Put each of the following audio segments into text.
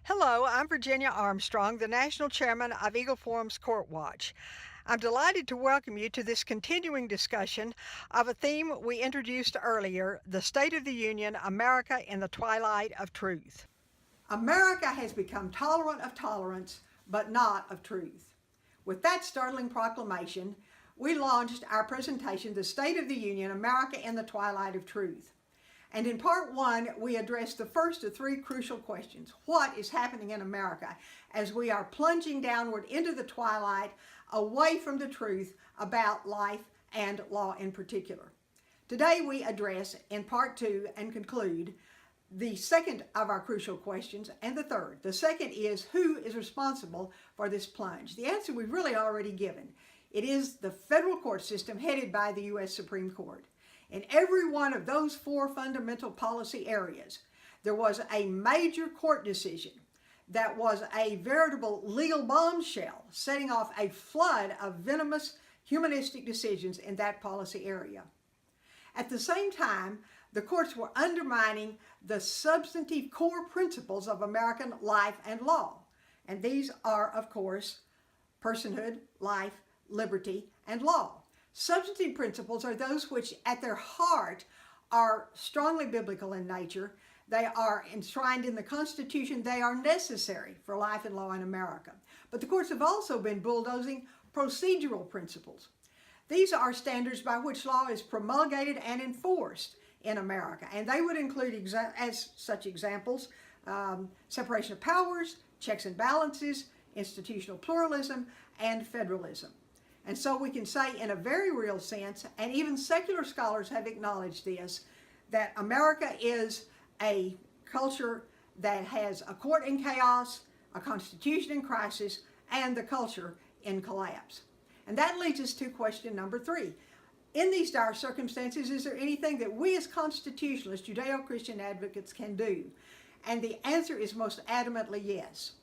Hello, I'm Virginia Armstrong, the National Chairman of Eagle Forum's Court Watch. I'm delighted to welcome you to this continuing discussion of a theme we introduced earlier, the State of the Union, America in the Twilight of Truth. America has become tolerant of tolerance, but not of truth. With that startling proclamation, we launched our presentation, The State of the Union, America in the Twilight of Truth. And in part one, we addressed the first of three crucial questions. What is happening in America as we are plunging downward into the twilight, away from the truth about life and law in particular? Today we address, in part two, and conclude the second of our crucial questions and the third. The second is, who is responsible for this plunge? The answer we've really already given. It is the federal court system headed by the U.S. Supreme Court. In every one of those four fundamental policy areas, there was a major court decision that was a veritable legal bombshell, setting off a flood of venomous humanistic decisions in that policy area. At the same time, the courts were undermining the substantive core principles of American life and law. And these are, of course, personhood, life, liberty, and law. Substantive principles are those which at their heart are strongly biblical in nature. They are enshrined in the Constitution. They are necessary for life and law in America. But the courts have also been bulldozing procedural principles. These are standards by which law is promulgated and enforced in America. And they would include, as such examples, separation of powers, checks and balances, institutional pluralism, and federalism. And so we can say in a very real sense, and even secular scholars have acknowledged this, that America is a culture that has a court in chaos, a constitution in crisis, and the culture in collapse. And that leads us to question number three. In these dire circumstances, is there anything that we as constitutionalists, Judeo-Christian advocates can do? And the answer is most adamantly yes.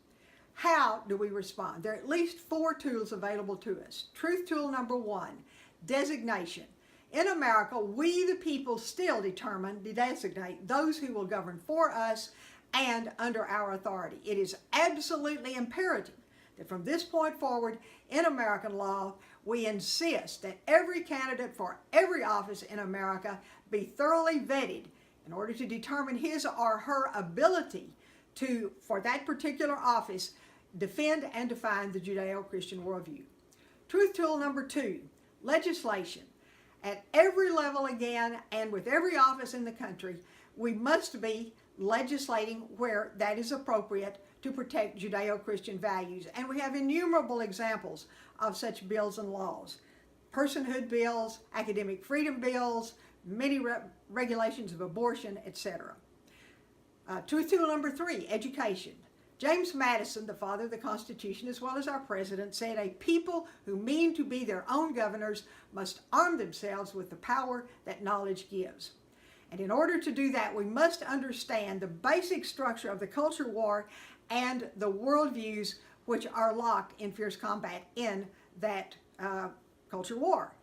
How do we respond? There are at least four tools available to us. Truth tool number one, designation. In America, we the people still designate those who will govern for us and under our authority. It is absolutely imperative that from this point forward in American law, we insist that every candidate for every office in America be thoroughly vetted in order to determine his or her ability to, for that particular office, defend and define the Judeo-Christian worldview. Truth tool number two, legislation. At every level again, and with every office in the country, we must be legislating where that is appropriate to protect Judeo-Christian values. And we have innumerable examples of such bills and laws. Personhood bills, academic freedom bills, many regulations of abortion, etc. Truth tool number three, education. James Madison, the father of the Constitution, as well as our president, said a people who mean to be their own governors must arm themselves with the power that knowledge gives. And in order to do that, we must understand the basic structure of the culture war and the worldviews which are locked in fierce combat in that culture war.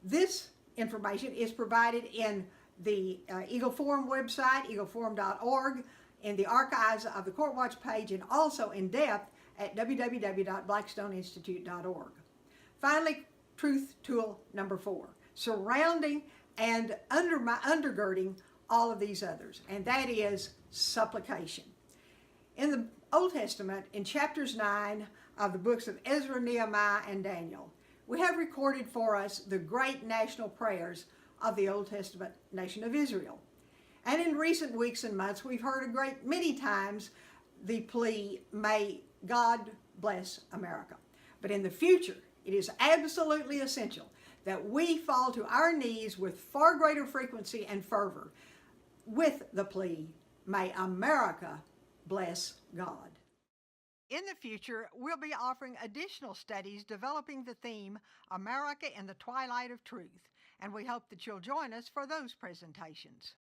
This information is provided in the Eagle Forum website, eagleforum.org, in the archives of the Court Watch page, and also in depth at www.blackstoneinstitute.org. Finally, truth tool number four, surrounding and undergirding all of these others, and that is supplication. In the Old Testament, in chapters 9 of the books of Ezra, Nehemiah, and Daniel, we have recorded for us the great national prayers of the Old Testament nation of Israel. And in recent weeks and months, we've heard a great many times the plea, may God bless America. But in the future, it is absolutely essential that we fall to our knees with far greater frequency and fervor with the plea, may America bless God. In the future, we'll be offering additional studies developing the theme, America in the Twilight of Truth, and we hope that you'll join us for those presentations.